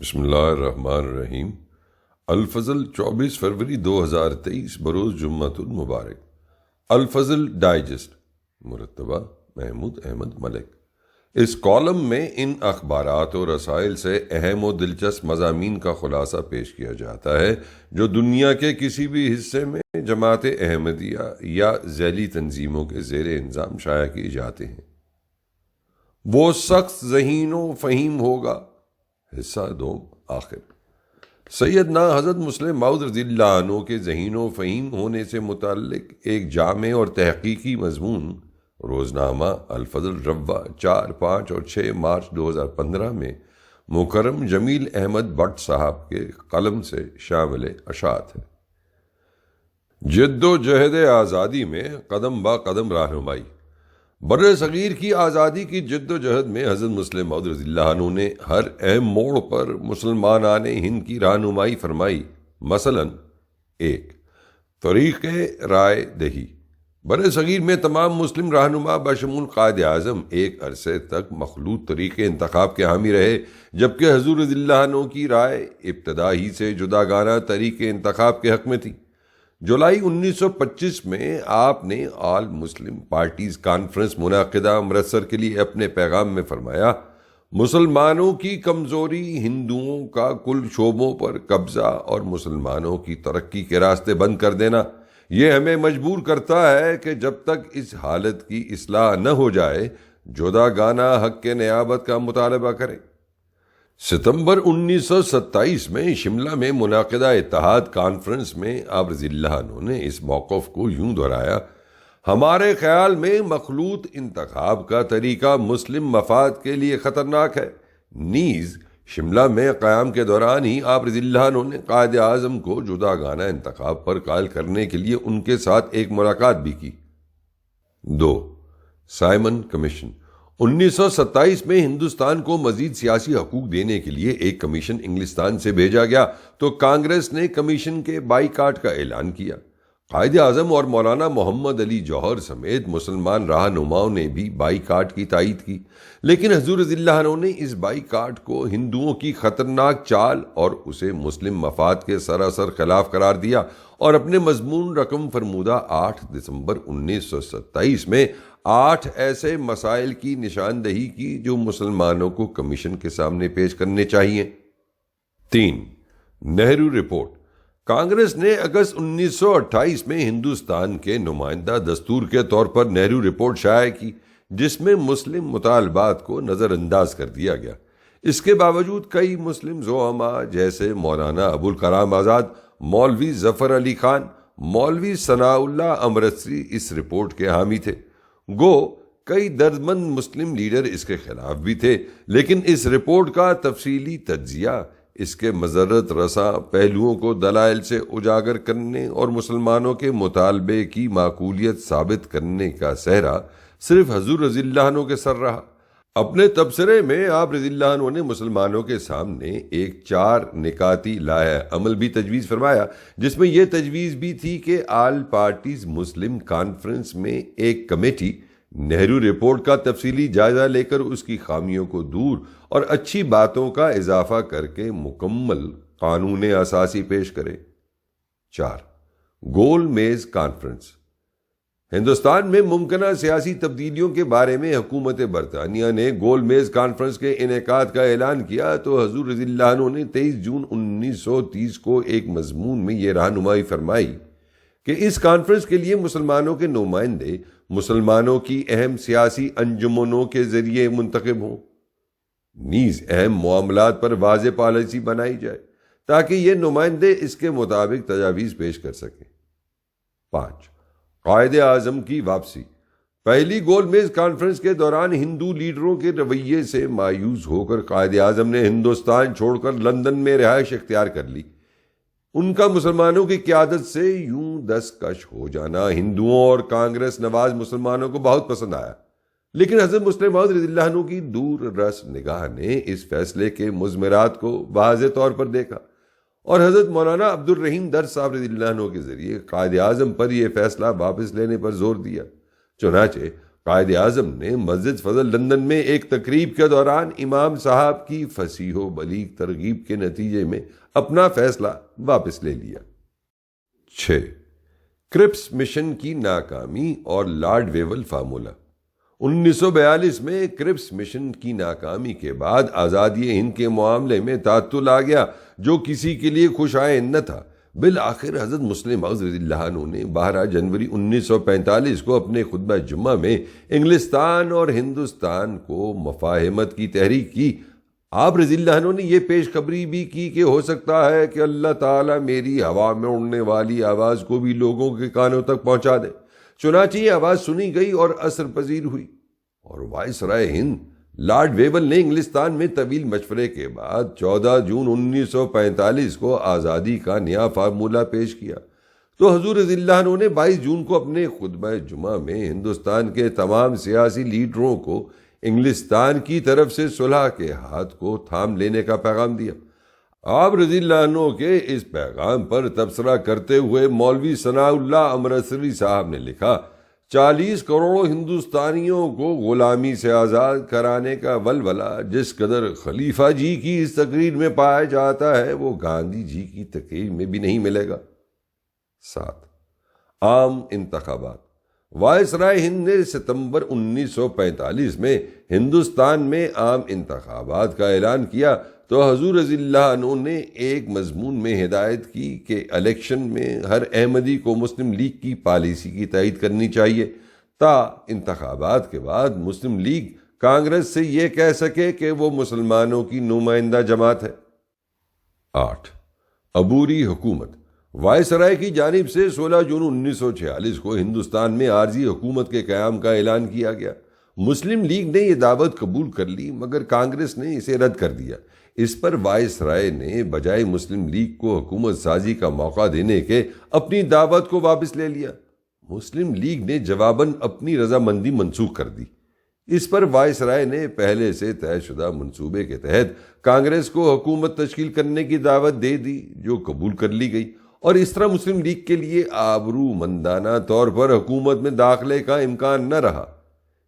بسم اللہ الرحمن الرحیم۔ الفضل 24 فروری 2023 بروز جمعۃ المبارک۔ الفضل ڈائجسٹ، مرتبہ محمود احمد ملک۔ اس کالم میں ان اخبارات و رسائل سے اہم و دلچسپ مضامین کا خلاصہ پیش کیا جاتا ہے جو دنیا کے کسی بھی حصے میں جماعت احمدیہ یا ذیلی تنظیموں کے زیر انظام شائع کیے جاتے ہیں۔ وہ سخت ذہین و فہیم ہوگا۔ حصہ دوم آخر۔ سیدنا حضرت مسلم موعود رضی اللہ عنہ کے ذہین و فہیم ہونے سے متعلق ایک جامع اور تحقیقی مضمون روزنامہ الفضل رواں 4، 5 اور 6 مارچ 2015 میں مکرم جمیل احمد بٹ صاحب کے قلم سے شامل اشاعت ہے۔ جد و جہد آزادی میں قدم با قدم رہنمائی۔ بر صغیر کی آزادی کی جد و جہد میں حضرت مسلم موعود رضی اللہ عنہ نے ہر اہم موڑ پر مسلمانان ہند کی رہنمائی فرمائی۔ مثلا 1، طریق رائے دہی۔ بر صغیر میں تمام مسلم رہنما بشمول قائد اعظم ایک عرصے تک مخلوط طریق انتخاب کے حامی رہے، جبکہ حضور رضی اللہ عنہ کی رائے ابتدا ہی سے جداگانہ طریق انتخاب کے حق میں تھی۔ جولائی 1925 میں آپ نے آل مسلم پارٹیز کانفرنس منعقدہ امرتسر کے لیے اپنے پیغام میں فرمایا، مسلمانوں کی کمزوری، ہندوؤں کا کل شعبوں پر قبضہ اور مسلمانوں کی ترقی کے راستے بند کر دینا، یہ ہمیں مجبور کرتا ہے کہ جب تک اس حالت کی اصلاح نہ ہو جائے جداگانہ حق کے نیابت کا مطالبہ کریں۔ ستمبر 1927 میں شملہ میں منعقدہ اتحاد کانفرنس میں آپ رضی اللہ عنہ نے اس موقف کو یوں دہرایا، ہمارے خیال میں مخلوط انتخاب کا طریقہ مسلم مفاد کے لیے خطرناک ہے۔ نیز شملہ میں قیام کے دوران ہی آپ رضی اللہ عنہ نے قائد اعظم کو جداگانہ انتخاب پر قائل کرنے کے لیے ان کے ساتھ ایک ملاقات بھی کی۔ 2، سائمن کمیشن۔ 1927 میں ہندوستان کو مزید سیاسی حقوق دینے کے لیے ایک کمیشن انگلستان سے بھیجا گیا تو کانگریس نے کمیشن کے بائیکاٹ کا اعلان کیا۔ قائد اعظم اور مولانا محمد علی جوہر سمیت مسلمان رہنماؤں نے بھی بائیکاٹ کی تائید کی، لیکن حضور رضی اللہ عنہ نے اس بائیکاٹ کو ہندوؤں کی خطرناک چال اور اسے مسلم مفاد کے سراسر خلاف قرار دیا اور اپنے مضمون رقم فرمودہ 8 دسمبر 1927 میں 8 ایسے مسائل کی نشاندہی کی جو مسلمانوں کو کمیشن کے سامنے پیش کرنے چاہیے۔ 3، نہرو رپورٹ۔ کانگریس نے اگست 1928 میں ہندوستان کے نمائندہ دستور کے طور پر نہرو رپورٹ شائع کی، جس میں مسلم مطالبات کو نظر انداز کر دیا گیا۔ اس کے باوجود کئی مسلم زعماء جیسے مولانا ابوالکلام آزاد، مولوی ظفر علی خان، مولوی ثناء اللہ امرتسری اس رپورٹ کے حامی تھے۔ گو کئی درجمند مسلم لیڈر اس کے خلاف بھی تھے، لیکن اس رپورٹ کا تفصیلی تجزیہ اس کے مضرت رساں پہلوؤں کو دلائل سے اجاگر کرنے اور مسلمانوں کے مطالبے کی معقولیت ثابت کرنے کا سہرا صرف حضور رضی اللہ عنہ کے سر رہا۔ اپنے تبصرے میں آپ رضی اللہ عنہ نے مسلمانوں کے سامنے ایک 4 نکاتی لائحہ عمل بھی تجویز فرمایا، جس میں یہ تجویز بھی تھی کہ آل پارٹیز مسلم کانفرنس میں ایک کمیٹی نہرو رپورٹ کا تفصیلی جائزہ لے کر اس کی خامیوں کو دور اور اچھی باتوں کا اضافہ کر کے مکمل قانون اساسی پیش کرے۔ 4، گول میز کانفرنس۔ ہندوستان میں ممکنہ سیاسی تبدیلیوں کے بارے میں حکومت برطانیہ نے گول میز کانفرنس کے انعقاد کا اعلان کیا تو حضور رضی اللہ عنہ نے 23 جون 1930 کو ایک مضمون میں یہ رہنمائی فرمائی کہ اس کانفرنس کے لیے مسلمانوں کے نمائندے مسلمانوں کی اہم سیاسی انجمنوں کے ذریعے منتخب ہوں۔ نیز اہم معاملات پر واضح پالیسی بنائی جائے تاکہ یہ نمائندے اس کے مطابق تجاویز پیش کر سکیں۔ 5، قائد اعظم کی واپسی۔ پہلی گول میز کانفرنس کے دوران ہندو لیڈروں کے رویے سے مایوس ہو کر قائد اعظم نے ہندوستان چھوڑ کر لندن میں رہائش اختیار کر لی۔ ان کا مسلمانوں کی قیادت سے یوں دستکش ہو جانا ہندوؤں اور کانگریس نواز مسلمانوں کو بہت پسند آیا، لیکن حضرت مسلم موعود رضی اللہ عنہ کی دور رس نگاہ نے اس فیصلے کے مضمرات کو واضح طور پر دیکھا اور حضرت مولانا عبد الرحیم در صاحب رضی اللہ عنہ کے ذریعے قائد اعظم پر یہ فیصلہ واپس لینے پر زور دیا۔ چنانچہ قائد اعظم نے مسجد فضل لندن میں ایک تقریب کے دوران امام صاحب کی فصیح و بلیغ ترغیب کے نتیجے میں اپنا فیصلہ واپس لے لیا۔ 6. کرپس مشن کی ناکامی اور لارڈ ویول فارمولہ۔ 1942 میں کرپس مشن کی ناکامی کے بعد آزادی ہند کے معاملے میں تعطل آ گیا جو کسی کے لیے خوش آئند نہ تھا۔ بالآخر حضرت مسلم موعود رضی اللہ عنہ نے 12 جنوری 1945 کو اپنے خطبہ جمعہ میں انگلستان اور ہندوستان کو مفاہمت کی تحریک کی۔ آپ رضی اللہ عنہ نے یہ پیش خبری بھی کی کہ ہو سکتا ہے کہ اللہ تعالیٰ میری ہوا میں اڑنے والی آواز کو بھی لوگوں کے کانوں تک پہنچا دے۔ چنانچہ یہ آواز سنی گئی اور اثر پذیر ہوئی، اور وائسرائے ہند لارڈ ویول نے انگلستان میں طویل مشورے کے بعد 14 جون 1945 کو آزادی کا نیا فارمولہ پیش کیا۔ تو حضور رضی اللہ عنہ نے 22 جون کو اپنے خطبہ جمعہ میں ہندوستان کے تمام سیاسی لیڈروں کو انگلستان کی طرف سے صلح کے ہاتھ کو تھام لینے کا پیغام دیا۔ آپ رضی اللہ عنہ کے اس پیغام پر تبصرہ کرتے ہوئے مولوی ثناء اللہ امرتسری صاحب نے لکھا، 40 کروڑ ہندوستانیوں کو غلامی سے آزاد کرانے کا ولولہ جس قدر خلیفہ جی کی اس تقریر میں پایا جاتا ہے وہ گاندھی جی کی تقریر میں بھی نہیں ملے گا۔ 7. عام انتخابات۔ وائسرائے ہند نے ستمبر 1945 میں ہندوستان میں عام انتخابات کا اعلان کیا تو حضور رضی اللہ عنہ نے ایک مضمون میں ہدایت کی کہ الیکشن میں ہر احمدی کو مسلم لیگ کی پالیسی کی تائید کرنی چاہیے تا انتخابات کے بعد مسلم لیگ کانگریس سے یہ کہہ سکے کہ وہ مسلمانوں کی نمائندہ جماعت ہے۔ 8. عبوری حکومت۔ وائسرائے کی جانب سے 16 جون 1946 کو ہندوستان میں عارضی حکومت کے قیام کا اعلان کیا گیا۔ مسلم لیگ نے یہ دعوت قبول کر لی مگر کانگریس نے اسے رد کر دیا۔ اس پر وائسرائے نے بجائے مسلم لیگ کو حکومت سازی کا موقع دینے کے اپنی دعوت کو واپس لے لیا۔ مسلم لیگ نے جواباً اپنی رضامندی منسوخ کر دی۔ اس پر وائسرائے نے پہلے سے طے شدہ منصوبے کے تحت کانگریس کو حکومت تشکیل کرنے کی دعوت دے دی جو قبول کر لی گئی، اور اس طرح مسلم لیگ کے لیے آبرو مندانہ طور پر حکومت میں داخلے کا امکان نہ رہا۔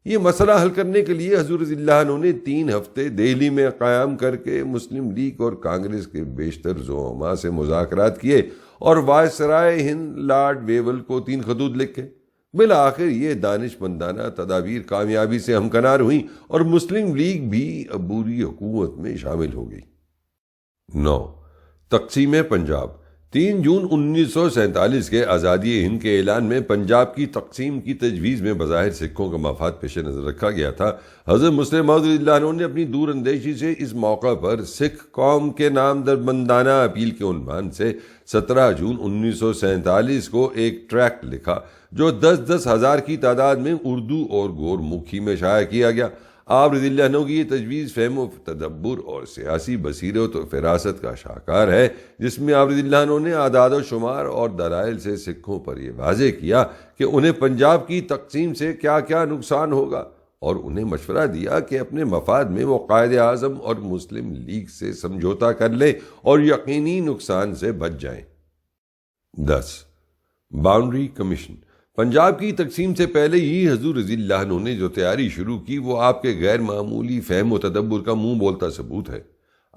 یہ مسئلہ حل کرنے کے لیے حضور رضی اللہ عنہ نے 3 ہفتے دہلی میں قیام کر کے مسلم لیگ اور کانگریس کے بیشتر زعماء سے مذاکرات کیے اور وائسرائے ہند لارڈ ویول کو 3 خطوط لکھے۔ بالآخر یہ دانش مندانہ تدابیر کامیابی سے ہمکنار ہوئیں اور مسلم لیگ بھی عبوری حکومت میں شامل ہو گئی۔ 9. تقسیم پنجاب۔ 3 جون 1947 کے آزادی ہند کے اعلان میں پنجاب کی تقسیم کی تجویز میں بظاہر سکھوں کا مفاد پیش نظر رکھا گیا تھا۔ حضرت مسلم موعود رضی اللہ عنہ نے اپنی دور اندیشی سے اس موقع پر سکھ قوم کے نام دربندانہ اپیل کے عنوان سے 17 جون 1947 کو ایک ٹریکٹ لکھا جو 10-10 ہزار کی تعداد میں اردو اور گور مکھی میں شائع کیا گیا۔ آپ رضی اللہ عنہ کی یہ تجویز فہم و تدبر اور سیاسی بصیرت و فراست کا شاہکار ہے، جس میں آپ رضی اللہ عنہ نے اعداد و شمار اور دلائل سے سکھوں پر یہ واضح کیا کہ انہیں پنجاب کی تقسیم سے کیا کیا نقصان ہوگا، اور انہیں مشورہ دیا کہ اپنے مفاد میں وہ قائد اعظم اور مسلم لیگ سے سمجھوتا کر لیں اور یقینی نقصان سے بچ جائیں۔ 10. Boundary commission. پنجاب کی تقسیم سے پہلے ہی حضور رضی اللہ عنہ نے جو تیاری شروع کی وہ آپ کے غیر معمولی فہم و تدبر کا منہ بولتا ثبوت ہے۔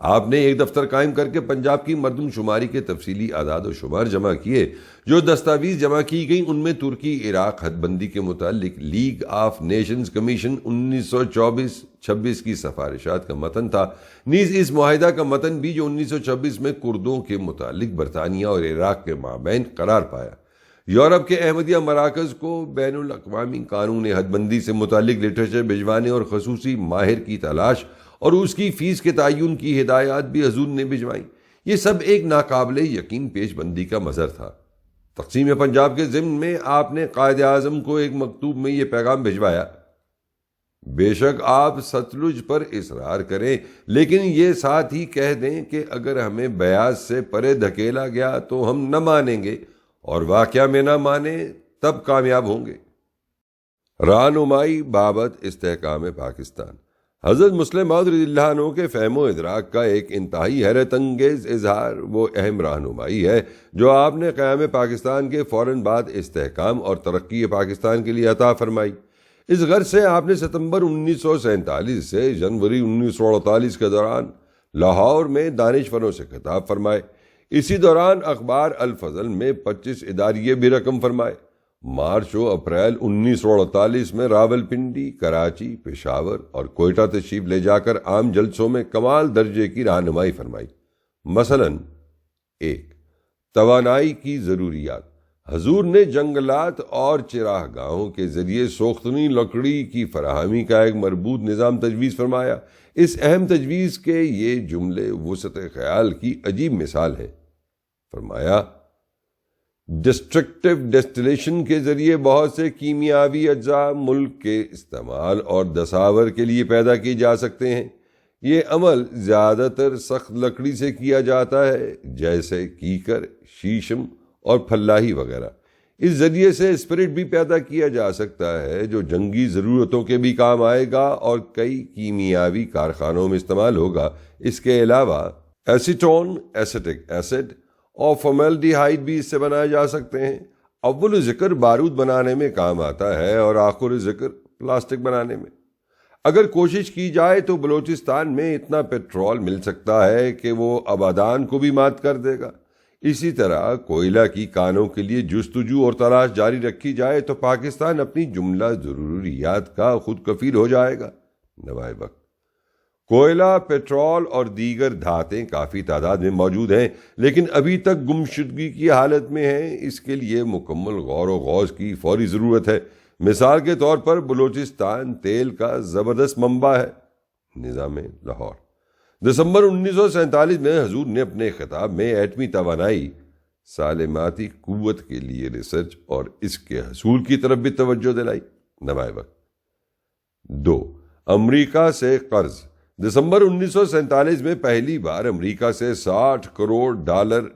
آپ نے ایک دفتر قائم کر کے پنجاب کی مردم شماری کے تفصیلی اعداد و شمار جمع کیے۔ جو دستاویز جمع کی گئیں ان میں ترکی عراق حد بندی کے متعلق لیگ آف نیشنز کمیشن 1924-26 کی سفارشات کا متن تھا، نیز اس معاہدہ کا متن بھی جو 1926 میں کردوں کے متعلق برطانیہ اور عراق کے مابین قرار پایا۔ یورپ کے احمدیہ مراکز کو بین الاقوامی قانون حد بندی سے متعلق لٹریچر بھجوانے اور خصوصی ماہر کی تلاش اور اس کی فیس کے تعین کی ہدایات بھی حضور نے بھجوائیں۔ یہ سب ایک ناقابل یقین پیش بندی کا مظہر تھا۔ تقسیم پنجاب کے ضمن میں آپ نے قائد اعظم کو ایک مکتوب میں یہ پیغام بھجوایا، بے شک آپ ستلج پر اصرار کریں لیکن یہ ساتھ ہی کہہ دیں کہ اگر ہمیں بیاض سے پرے دھکیلا گیا تو ہم نہ مانیں گے، اور واقعہ میں نہ مانے تب کامیاب ہوں گے۔ رہنمائی بابت استحکام پاکستان۔ حضرت مسلم موعود رضی اللہ عنہ کے فہم و ادراک کا ایک انتہائی حیرت انگیز اظہار وہ اہم رہنمائی ہے جو آپ نے قیام پاکستان کے فوراً بعد استحکام اور ترقی پاکستان کے لیے عطا فرمائی۔ اس غرض سے آپ نے ستمبر 1947 سے جنوری 1948 کے دوران لاہور میں دانشوروں سے خطاب فرمائے۔ اسی دوران اخبار الفضل میں 25 اداریے بھی رقم فرمائے۔ مارچ و اپریل 1948 میں راولپنڈی، کراچی، پشاور اور کوئٹہ تشریف لے جا کر عام جلسوں میں کمال درجے کی رہنمائی فرمائی۔ مثلاً 1. توانائی کی ضروریات۔ حضور نے جنگلات اور چراہ گاہوں کے ذریعے سوختنی لکڑی کی فراہمی کا ایک مربوط نظام تجویز فرمایا۔ اس اہم تجویز کے یہ جملے وسعت خیال کی عجیب مثال ہیں۔ فرمایا، ڈسٹرکٹیو ڈسٹیلیشن کے ذریعے بہت سے کیمیاوی اجزاء ملک کے استعمال اور دساور کے لیے پیدا کیے جا سکتے ہیں۔ یہ عمل زیادہ تر سخت لکڑی سے کیا جاتا ہے، جیسے کیکر، شیشم اور پھلاہی وغیرہ۔ اس ذریعے سے اسپرٹ بھی پیدا کیا جا سکتا ہے جو جنگی ضرورتوں کے بھی کام آئے گا اور کئی کیمیاوی کارخانوں میں استعمال ہوگا۔ اس کے علاوہ ایسیٹون، ایسیٹک ایسڈ اور فارمیلڈیہائیڈ بھی اس سے بنائے جا سکتے ہیں۔ اول ذکر بارود بنانے میں کام آتا ہے اور آخر ذکر پلاسٹک بنانے میں۔ اگر کوشش کی جائے تو بلوچستان میں اتنا پیٹرول مل سکتا ہے کہ وہ آبادان کو بھی مات کر دے گا۔ اسی طرح کوئلہ کی کانوں کے لیے جستجو اور تلاش جاری رکھی جائے تو پاکستان اپنی جملہ ضروریات کا خود کفیل ہو جائے گا۔ نوائے وقت کوئلہ، پیٹرول اور دیگر دھاتیں کافی تعداد میں موجود ہیں، لیکن ابھی تک گمشدگی کی حالت میں ہیں۔ اس کے لیے مکمل غور و خوض کی فوری ضرورت ہے۔ مثال کے طور پر بلوچستان تیل کا زبردست منبع ہے۔ نظام لاہور۔ دسمبر 1947 میں حضور نے اپنے خطاب میں ایٹمی توانائی، سالماتی قوت کے لیے ریسرچ اور اس کے حصول کی طرف بھی توجہ دلائی۔ نوائے وقت 2. امریکہ سے قرض۔ دسمبر 1947 میں پہلی بار امریکہ سے $60 کروڑ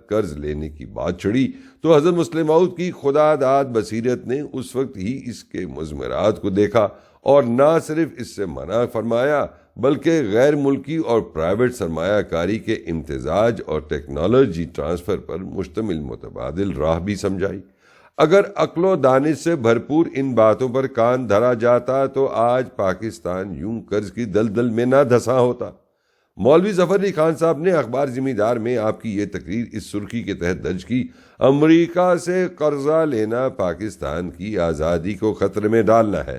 قرض لینے کی بات چڑھی تو حضرت مسلم موعود کی خدا داد بصیرت نے اس وقت ہی اس کے مضمرات کو دیکھا اور نہ صرف اس سے منع فرمایا بلکہ غیر ملکی اور پرائیویٹ سرمایہ کاری کے امتزاج اور ٹیکنالوجی ٹرانسفر پر مشتمل متبادل راہ بھی سمجھائی۔ اگر عقل و دانش سے بھرپور ان باتوں پر کان دھرا جاتا تو آج پاکستان یوں قرض کی دلدل میں نہ دھسا ہوتا۔ مولوی ظفر علی خان صاحب نے اخبار ذمہ دار میں آپ کی یہ تقریر اس سرخی کے تحت درج کی: امریکہ سے قرضہ لینا پاکستان کی آزادی کو خطرے میں ڈالنا ہے۔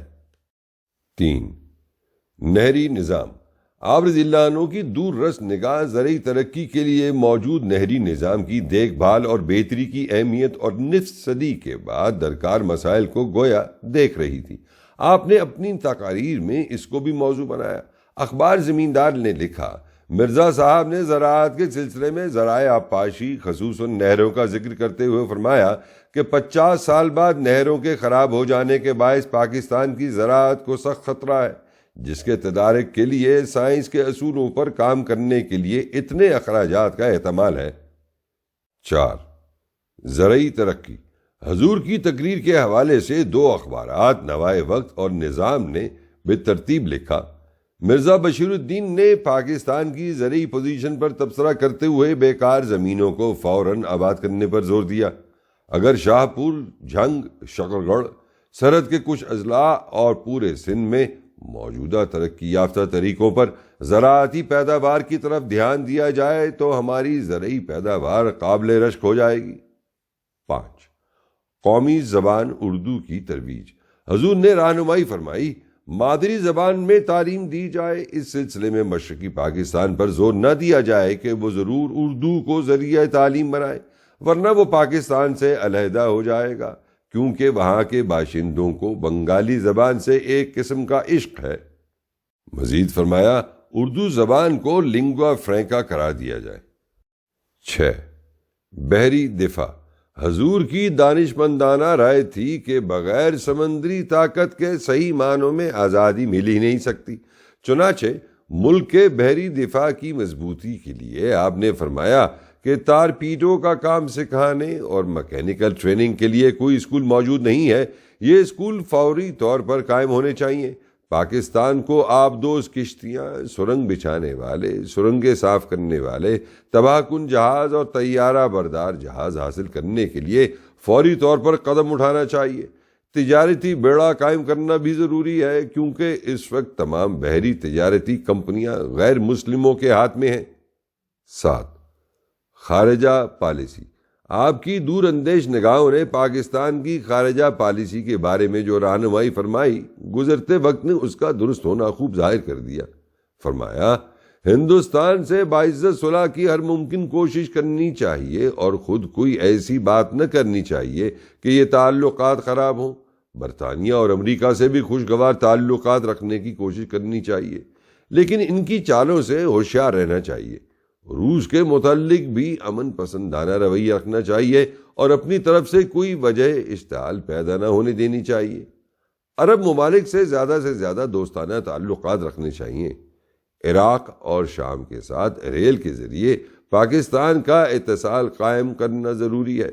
3. نہری نظام۔ آپ رضی اللہ عنہ کی دور رس نگاہ زرعی ترقی کے لیے موجود نہری نظام کی دیکھ بھال اور بہتری کی اہمیت اور نصف صدی کے بعد درکار مسائل کو گویا دیکھ رہی تھی۔ آپ نے اپنی تقاریر میں اس کو بھی موضوع بنایا۔ اخبار زمیندار نے لکھا: مرزا صاحب نے زراعت کے سلسلے میں ذرائع آبپاشی خصوصاً نہروں کا ذکر کرتے ہوئے فرمایا کہ 50 سال بعد نہروں کے خراب ہو جانے کے باعث پاکستان کی زراعت کو سخت خطرہ ہے، جس کے تدارک کے لیے سائنس کے اصولوں پر کام کرنے کے لیے اتنے اخراجات کا احتمال ہے۔ 4. زرعی ترقی۔ حضور کی تقریر کے حوالے سے 2 اخبارات نوائے وقت اور نظام نے بالترتیب لکھا: مرزا بشیر الدین نے پاکستان کی زرعی پوزیشن پر تبصرہ کرتے ہوئے بیکار زمینوں کو فوراً آباد کرنے پر زور دیا۔ اگر شاہ پور، جھنگ، شکرگڑھ، سرحد کے کچھ اضلاع اور پورے سندھ میں موجودہ ترقی یافتہ طریقوں پر زراعتی پیداوار کی طرف دھیان دیا جائے تو ہماری زرعی پیداوار قابل رشک ہو جائے گی۔ 5. قومی زبان اردو کی ترویج۔ حضور نے رہنمائی فرمائی: مادری زبان میں تعلیم دی جائے۔ اس سلسلے میں مشرقی پاکستان پر زور نہ دیا جائے کہ وہ ضرور اردو کو ذریعہ تعلیم بنائے، ورنہ وہ پاکستان سے علیحدہ ہو جائے گا، کیونکہ وہاں کے باشندوں کو بنگالی زبان سے ایک قسم کا عشق ہے۔ مزید فرمایا: اردو زبان کو لنگوا فرینکا قرار دیا جائے۔ 6. بحری دفاع۔ حضور کی دانشمندانہ رائے تھی کہ بغیر سمندری طاقت کے صحیح معنوں میں آزادی مل ہی نہیں سکتی۔ چنانچہ ملک کے بحری دفاع کی مضبوطی کے لیے آپ نے فرمایا کہ تارپیڈو کا کام سکھانے اور مکینیکل ٹریننگ کے لیے کوئی اسکول موجود نہیں ہے۔ یہ اسکول فوری طور پر قائم ہونے چاہیے۔ پاکستان کو آبدوز کشتیاں، سرنگ بچھانے والے، سرنگیں صاف کرنے والے، تباہ کن جہاز اور طیارہ بردار جہاز حاصل کرنے کے لیے فوری طور پر قدم اٹھانا چاہیے۔ تجارتی بیڑا قائم کرنا بھی ضروری ہے کیونکہ اس وقت تمام بحری تجارتی کمپنیاں غیر مسلموں کے ہاتھ میں ہیں۔ 7. خارجہ پالیسی۔ آپ کی دور اندیش نگاہوں نے پاکستان کی خارجہ پالیسی کے بارے میں جو رہنمائی فرمائی، گزرتے وقت نے اس کا درست ہونا خوب ظاہر کر دیا۔ فرمایا، ہندوستان سے باعزت صلح کی ہر ممکن کوشش کرنی چاہیے اور خود کوئی ایسی بات نہ کرنی چاہیے کہ یہ تعلقات خراب ہوں۔ برطانیہ اور امریکہ سے بھی خوشگوار تعلقات رکھنے کی کوشش کرنی چاہیے، لیکن ان کی چالوں سے ہوشیار رہنا چاہیے۔ روس کے متعلق بھی امن پسندانہ رویہ رکھنا چاہیے اور اپنی طرف سے کوئی وجہ اشتعال پیدا نہ ہونے دینی چاہیے۔ عرب ممالک سے زیادہ دوستانہ تعلقات رکھنے چاہیے۔ عراق اور شام کے ساتھ ریل کے ذریعے پاکستان کا اتصال قائم کرنا ضروری ہے۔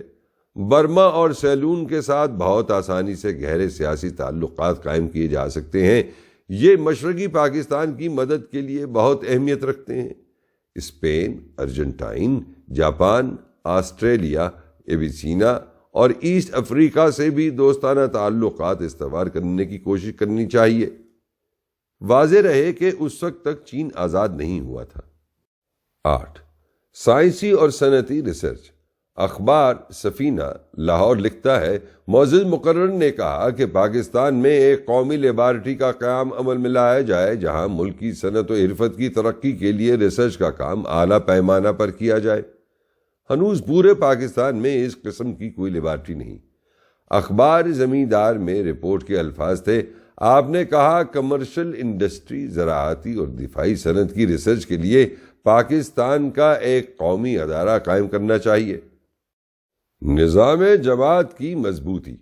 برما اور سیلون کے ساتھ بہت آسانی سے گہرے سیاسی تعلقات قائم کیے جا سکتے ہیں۔ یہ مشرقی پاکستان کی مدد کے لیے بہت اہمیت رکھتے ہیں۔ اسپین، ارجنٹائن، جاپان، آسٹریلیا، ایبیسینا اور ایسٹ افریقہ سے بھی دوستانہ تعلقات استوار کرنے کی کوشش کرنی چاہیے۔ واضح رہے کہ اس وقت تک چین آزاد نہیں ہوا تھا۔ 8. سائنسی اور صنعتی ریسرچ۔ اخبار سفینہ لاہور لکھتا ہے، معزز مقرر نے کہا کہ پاکستان میں ایک قومی لیبارٹری کا قیام عمل میں لایا جائے جہاں ملکی صنعت و حرفت کی ترقی کے لیے ریسرچ کا کام اعلیٰ پیمانہ پر کیا جائے۔ ہنوز پورے پاکستان میں اس قسم کی کوئی لیبارٹری نہیں۔ اخبار زمیندار میں رپورٹ کے الفاظ تھے، آپ نے کہا کمرشل انڈسٹری، زراعتی اور دفاعی صنعت کی ریسرچ کے لیے پاکستان کا ایک قومی ادارہ قائم کرنا چاہیے۔ نظام جماعت کی مضبوطی۔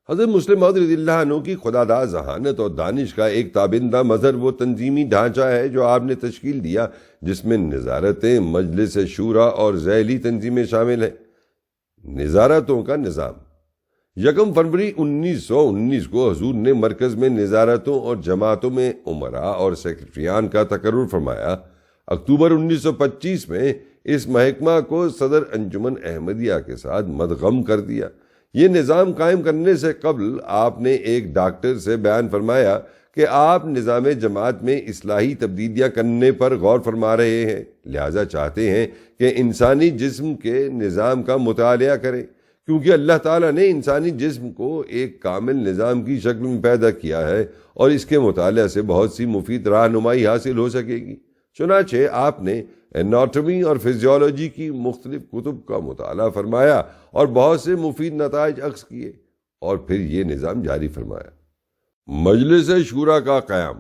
حضرت مسلم موعود رضی اللہ عنہ کی خداداد ذہانت اور دانش کا ایک تابندہ مظہر وہ تنظیمی ڈھانچہ ہے جو آپ نے تشکیل دیا، جس میں نظارتیں، مجلس شورا اور ذیلی تنظیمیں شامل ہیں۔ نظارتوں کا نظام۔ 1 فروری 1919 کو حضور نے مرکز میں نظارتوں اور جماعتوں میں امراء اور سیکرٹریان کا تقرر فرمایا۔ اکتوبر 1925 میں اس محکمہ کو صدر انجمن احمدیہ کے ساتھ مدغم کر دیا۔ یہ نظام قائم کرنے سے قبل آپ نے ایک ڈاکٹر سے بیان فرمایا کہ آپ نظام جماعت میں اصلاحی تبدیلیاں کرنے پر غور فرما رہے ہیں، لہذا چاہتے ہیں کہ انسانی جسم کے نظام کا مطالعہ کریں، کیونکہ اللہ تعالیٰ نے انسانی جسم کو ایک کامل نظام کی شکل میں پیدا کیا ہے اور اس کے مطالعہ سے بہت سی مفید رہنمائی حاصل ہو سکے گی۔ چنانچہ آپ نے اناٹمی اور فزیولوجی کی مختلف کتب کا مطالعہ فرمایا اور بہت سے مفید نتائج اخذ کیے اور پھر یہ نظام جاری فرمایا۔ مجلس شورا کا قیام۔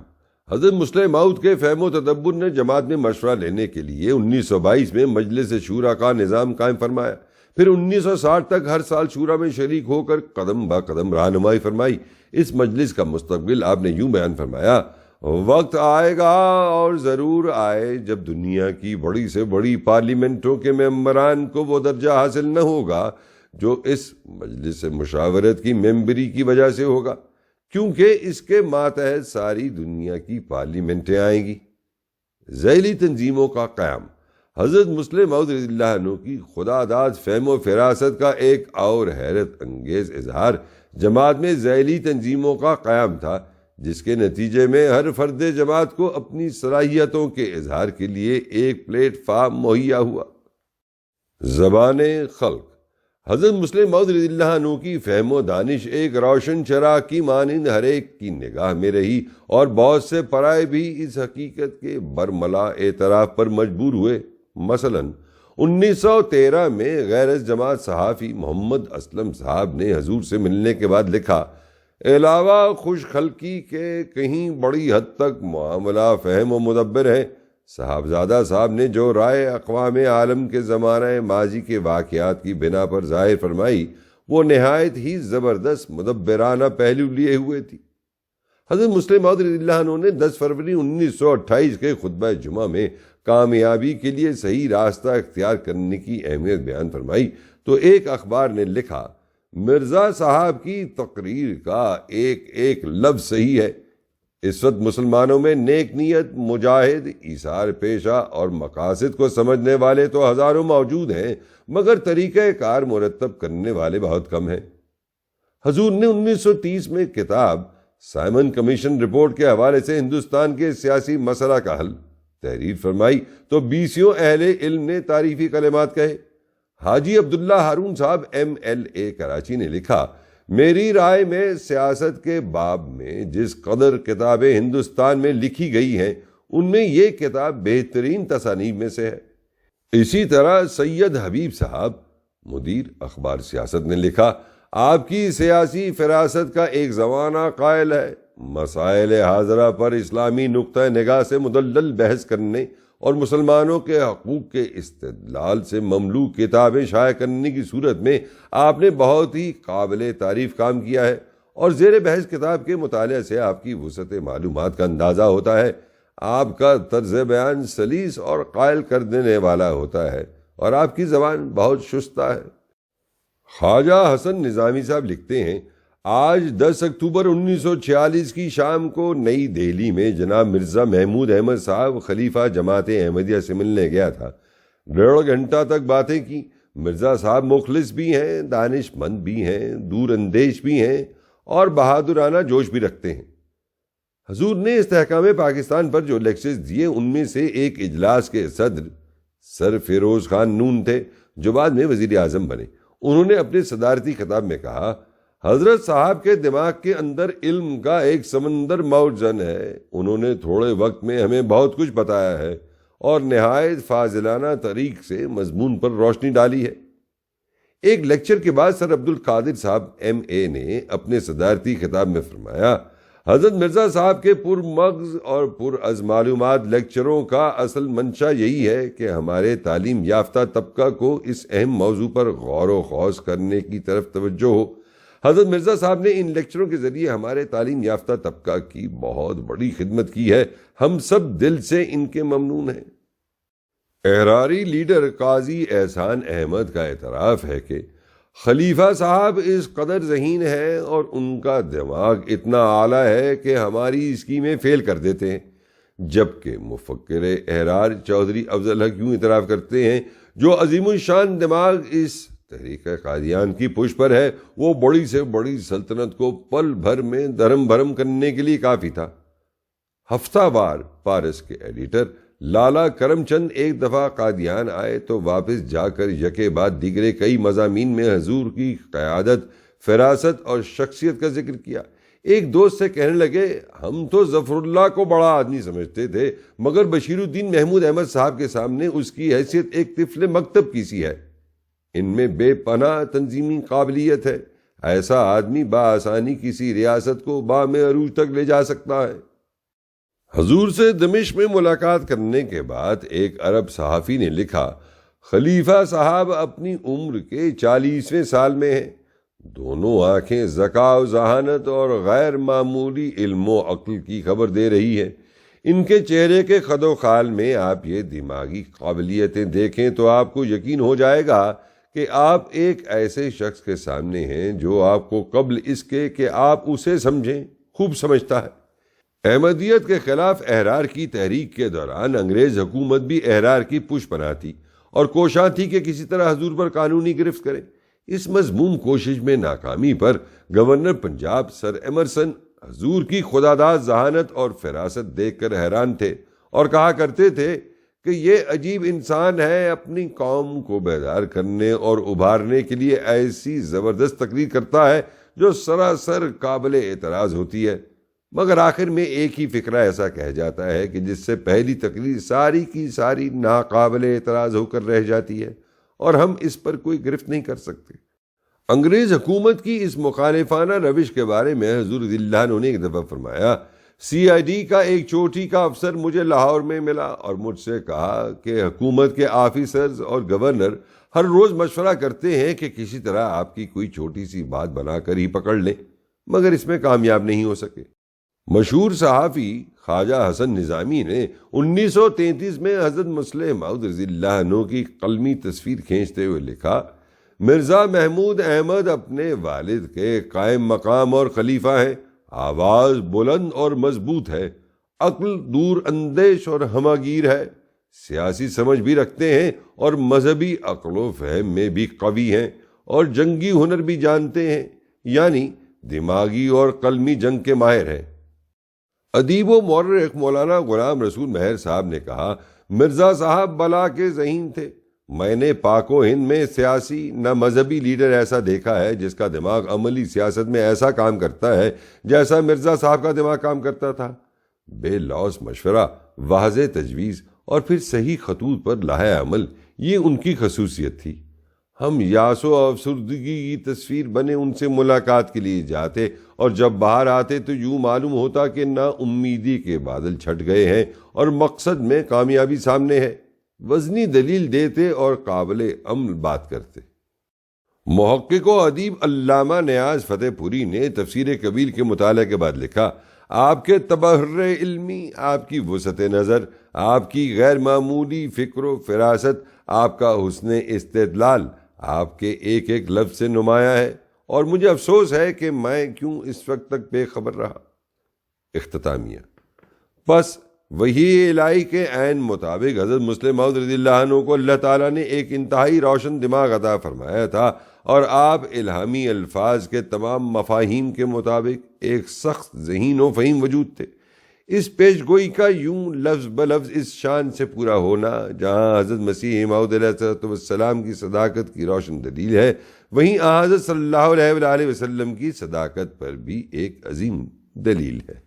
حضرت مسلم موعود کے فہم و تدبر نے جماعت میں مشورہ لینے کے لیے 1922 میں مجلس شورا کا نظام قائم فرمایا۔ پھر 1960 تک ہر سال شورا میں شریک ہو کر قدم با قدم رہنمائی فرمائی۔ اس مجلس کا مستقبل آپ نے یوں بیان فرمایا، وقت آئے گا اور ضرور آئے جب دنیا کی بڑی سے بڑی پارلیمنٹوں کے ممبران کو وہ درجہ حاصل نہ ہوگا جو اس مجلس مشاورت کی ممبری کی وجہ سے ہوگا، کیونکہ اس کے ماتحت ساری دنیا کی پارلیمنٹیں آئیں گی۔ ذیلی تنظیموں کا قیام۔ حضرت مسلم موعود رضی اللہ عنہ کی خداداد فہم و فراست کا ایک اور حیرت انگیز اظہار جماعت میں ذیلی تنظیموں کا قیام تھا، جس کے نتیجے میں ہر فرد جماعت کو اپنی صلاحیتوں کے اظہار کے لیے ایک پلیٹ فارم مہیا ہوا۔ زبان خلق۔ حضرت مسلم موعود رضی اللہ عنہ کی فہم و دانش ایک روشن چراغ کی مانند ہر ایک کی نگاہ میں رہی اور بہت سے پرائے بھی اس حقیقت کے برملا اعتراف پر مجبور ہوئے۔ مثلا 1913 میں غیر از جماعت صحافی محمد اسلم صاحب نے حضور سے ملنے کے بعد لکھا، علاوہ خوش خلقی کے کہیں بڑی حد تک معاملہ فہم و مدبر ہے۔ صاحبزادہ صاحب نے جو رائے اقوام عالم کے زمانہ ماضی کے واقعات کی بنا پر ظاہر فرمائی، وہ نہایت ہی زبردست مدبرانہ پہلو لیے ہوئے تھی۔ حضرت مسلم موعود رضی اللہ عنہ نے 10 فروری 1928 کے خطبہ جمعہ میں کامیابی کے لیے صحیح راستہ اختیار کرنے کی اہمیت بیان فرمائی تو ایک اخبار نے لکھا، مرزا صاحب کی تقریر کا ایک ایک لفظ صحیح ہے۔ اس وقت مسلمانوں میں نیک نیت، مجاہد، ایثار پیشہ اور مقاصد کو سمجھنے والے تو ہزاروں موجود ہیں، مگر طریقہ کار مرتب کرنے والے بہت کم ہیں۔ حضور نے 1930 میں کتاب سائمن کمیشن رپورٹ کے حوالے سے ہندوستان کے سیاسی مسئلہ کا حل تحریر فرمائی تو 20 اہل علم نے تعریفی کلمات کہے۔ حاجی عبداللہ ہارون صاحب MLA کراچی نے لکھا، میری رائے میں سیاست کے باب میں جس قدر کتابیں ہندوستان میں لکھی گئی ہیں ان میں یہ کتاب بہترین تصانیف میں سے ہے۔ اسی طرح سید حبیب صاحب مدیر اخبار سیاست نے لکھا، آپ کی سیاسی فراست کا ایک زمانہ قائل ہے، مسائل حاضرہ پر اسلامی نقطہ نگاہ سے مدلل بحث کرنے اور مسلمانوں کے حقوق کے استدلال سے مملو کتابیں شائع کرنے کی صورت میں آپ نے بہت ہی قابل تعریف کام کیا ہے، اور زیر بحث کتاب کے مطالعے سے آپ کی وسعت معلومات کا اندازہ ہوتا ہے۔ آپ کا طرز بیان سلیس اور قائل کر دینے والا ہوتا ہے، اور آپ کی زبان بہت شستہ ہے۔ خواجہ حسن نظامی صاحب لکھتے ہیں، آج 10 اکتوبر 1946 کی شام کو نئی دہلی میں جناب مرزا محمود احمد صاحب خلیفہ جماعت احمدیہ سے ملنے گیا تھا۔ 1.5 گھنٹہ تک باتیں کی۔ مرزا صاحب مخلص بھی ہیں، دانش مند بھی ہیں، دور اندیش بھی ہیں، اور بہادرانہ جوش بھی رکھتے ہیں۔ حضور نے استحکام پاکستان پر جو لیکچرز دیے ان میں سے ایک اجلاس کے صدر سر فیروز خان نون تھے، جو بعد میں وزیر اعظم بنے۔ انہوں نے اپنے صدارتی خطاب میں کہا، حضرت صاحب کے دماغ کے اندر علم کا ایک سمندر موجن ہے، انہوں نے تھوڑے وقت میں ہمیں بہت کچھ بتایا ہے اور نہایت فاضلانہ طریق سے مضمون پر روشنی ڈالی ہے۔ ایک لیکچر کے بعد سر عبد القادر صاحب MA نے اپنے صدارتی خطاب میں فرمایا، حضرت مرزا صاحب کے پرمغز اور پرعز معلومات لیکچروں کا اصل منشا یہی ہے کہ ہمارے تعلیم یافتہ طبقہ کو اس اہم موضوع پر غور و خوض کرنے کی طرف توجہ ہو۔ حضرت مرزا صاحب نے ان لیکچروں کے ذریعے ہمارے تعلیم یافتہ طبقہ کی بہت بڑی خدمت کی ہے، ہم سب دل سے ان کے ممنون ہیں۔ احراری لیڈر قاضی احسان احمد کا اعتراف ہے کہ خلیفہ صاحب اس قدر ذہین ہے اور ان کا دماغ اتنا اعلیٰ ہے کہ ہماری اسکیمیں فیل کر دیتے ہیں، جبکہ مفکر احرار چودھری افضل حق یوں اعتراف کرتے ہیں، جو عظیم الشان دماغ اس تحریک قادیان کی پشت پر ہے وہ بڑی سے بڑی سلطنت کو پل بھر میں دھرم بھرم کرنے کے لیے کافی تھا۔ ہفتہ وار پارس کے ایڈیٹر لالا کرم چند ایک دفعہ قادیان آئے تو واپس جا کر یکے بعد دیگرے کئی مضامین میں حضور کی قیادت، فراست اور شخصیت کا ذکر کیا۔ ایک دوست سے کہنے لگے، ہم تو ظفر اللہ کو بڑا آدمی سمجھتے تھے، مگر بشیر الدین محمود احمد صاحب کے سامنے اس کی حیثیت ایک طفل مکتب کی سی ہے۔ ان میں بے پناہ تنظیمی قابلیت ہے، ایسا آدمی بآسانی کسی ریاست کو بام عروج تک لے جا سکتا ہے۔ حضور سے دمشق میں ملاقات کرنے کے بعد ایک عرب صحافی نے لکھا، خلیفہ صاحب اپنی عمر کے 40ویں سال میں ہیں، دونوں آنکھیں ذکاء و ذہانت اور غیر معمولی علم و عقل کی خبر دے رہی ہیں۔ ان کے چہرے کے خد و خال میں آپ یہ دماغی قابلیتیں دیکھیں تو آپ کو یقین ہو جائے گا کہ آپ ایک ایسے شخص کے سامنے ہیں جو آپ کو قبل اس کے کہ آپ اسے سمجھیں خوب سمجھتا ہے۔ احمدیت کے خلاف احرار کی تحریک کے دوران انگریز حکومت بھی احرار کی پشت پناہ تھی اور کوشاں تھی کہ کسی طرح حضور پر قانونی گرفت کرے۔ اس مذموم کوشش میں ناکامی پر گورنر پنجاب سر ایمرسن حضور کی خداداد ذہانت اور فراست دیکھ کر حیران تھے اور کہا کرتے تھے کہ یہ عجیب انسان ہے، اپنی قوم کو بیدار کرنے اور ابھارنے کے لیے ایسی زبردست تقریر کرتا ہے جو سراسر قابل اعتراض ہوتی ہے، مگر آخر میں ایک ہی فقرہ ایسا کہہ جاتا ہے کہ جس سے پہلی تقریر ساری کی ساری ناقابل اعتراض ہو کر رہ جاتی ہے اور ہم اس پر کوئی گرفت نہیں کر سکتے۔ انگریز حکومت کی اس مخالفانہ روش کے بارے میں حضور رضی اللہ عنہ نے ایک دفعہ فرمایا، CID کا ایک چوٹی کا افسر مجھے لاہور میں ملا اور مجھ سے کہا کہ حکومت کے آفیسرز اور گورنر ہر روز مشورہ کرتے ہیں کہ کسی طرح آپ کی کوئی چھوٹی سی بات بنا کر ہی پکڑ لیں، مگر اس میں کامیاب نہیں ہو سکے۔ مشہور صحافی خواجہ حسن نظامی نے 1933 میں حضرت مسلح موعود رضی اللہ عنہ کی قلمی تصویر کھینچتے ہوئے لکھا، مرزا محمود احمد اپنے والد کے قائم مقام اور خلیفہ ہیں، آواز بلند اور مضبوط ہے، عقل دور اندیش اور ہماگیر ہے، سیاسی سمجھ بھی رکھتے ہیں اور مذہبی عقل و فہم میں بھی قوی ہیں اور جنگی ہنر بھی جانتے ہیں، یعنی دماغی اور قلمی جنگ کے ماہر ہیں۔ ادیب و مورخ مولانا غلام رسول مہر صاحب نے کہا، مرزا صاحب بلا کے ذہین تھے۔ میں نے پاک و ہند میں سیاسی نہ مذہبی لیڈر ایسا دیکھا ہے جس کا دماغ عملی سیاست میں ایسا کام کرتا ہے جیسا مرزا صاحب کا دماغ کام کرتا تھا۔ بے لوث مشورہ، واضح تجویز اور پھر صحیح خطوط پر لاہے عمل، یہ ان کی خصوصیت تھی۔ ہم یاس و افسردگی کی تصویر بنے ان سے ملاقات کے لیے جاتے اور جب باہر آتے تو یوں معلوم ہوتا کہ نا امیدی کے بادل چھٹ گئے ہیں اور مقصد میں کامیابی سامنے ہے۔ وزنی دلیل دیتے اور قابل عمل بات کرتے۔ محقق و ادیب علامہ نیاز فتح پوری نے تفسیر کبیر کے مطالعے کے بعد لکھا، آپ کے تبحر علمی، آپ کی وسعت نظر، آپ کی غیر معمولی فکر و فراست، آپ کا حسن استدلال آپ کے ایک ایک لفظ سے نمایاں ہے، اور مجھے افسوس ہے کہ میں کیوں اس وقت تک بے خبر رہا۔ اختتامیہ۔ بس وہی الہی کے عین مطابق حضرت مسلم موعود رضی اللہ عنہ کو اللہ تعالیٰ نے ایک انتہائی روشن دماغ عطا فرمایا تھا، اور آپ الہامی الفاظ کے تمام مفاہیم کے مطابق ایک سخت ذہین و فہیم وجود تھے۔ اس پیش گوئی کا یوں لفظ بلفظ اس شان سے پورا ہونا، جہاں حضرت مسیح موعود علیہ السلام کی صداقت کی روشن دلیل ہے، وہیں حضرت صلی اللہ علیہ وآلہ وسلم کی صداقت پر بھی ایک عظیم دلیل ہے۔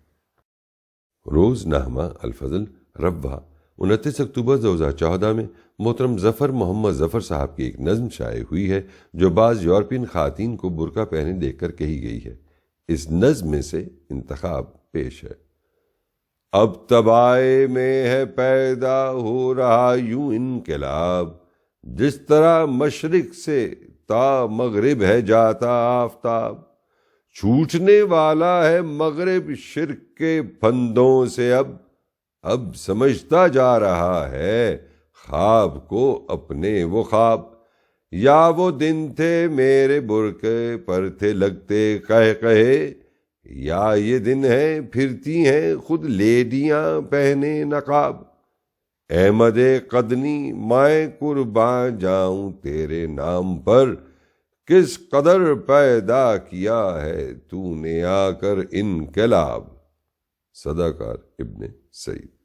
روز نامہ الفضل ربوہ 29 اکتوبر 2014 میں محترم ظفر محمد ظفر صاحب کی ایک نظم شائع ہوئی ہے جو بعض یورپین خواتین کو برقع پہنے دیکھ کر کہی گئی ہے۔ اس نظم میں سے انتخاب پیش ہے۔ اب تباہ میں ہے پیدا ہو رہا یوں انقلاب، جس طرح مشرق سے تا مغرب ہے جاتا آفتاب، چھوٹنے والا ہے مغرب شرک کے پھندوں سے، اب سمجھتا جا رہا ہے خواب کو اپنے وہ خواب، یا وہ دن تھے میرے برقعے پر تھے لگتے قہقہے، یا یہ دن ہے پھرتی ہیں خود لیڈیاں پہنے نقاب، احمد قدنی میں قرباں جاؤں تیرے نام پر، کس قدر پیدا کیا ہے تو نے آ کر انقلاب۔ صداقار ابن سعید۔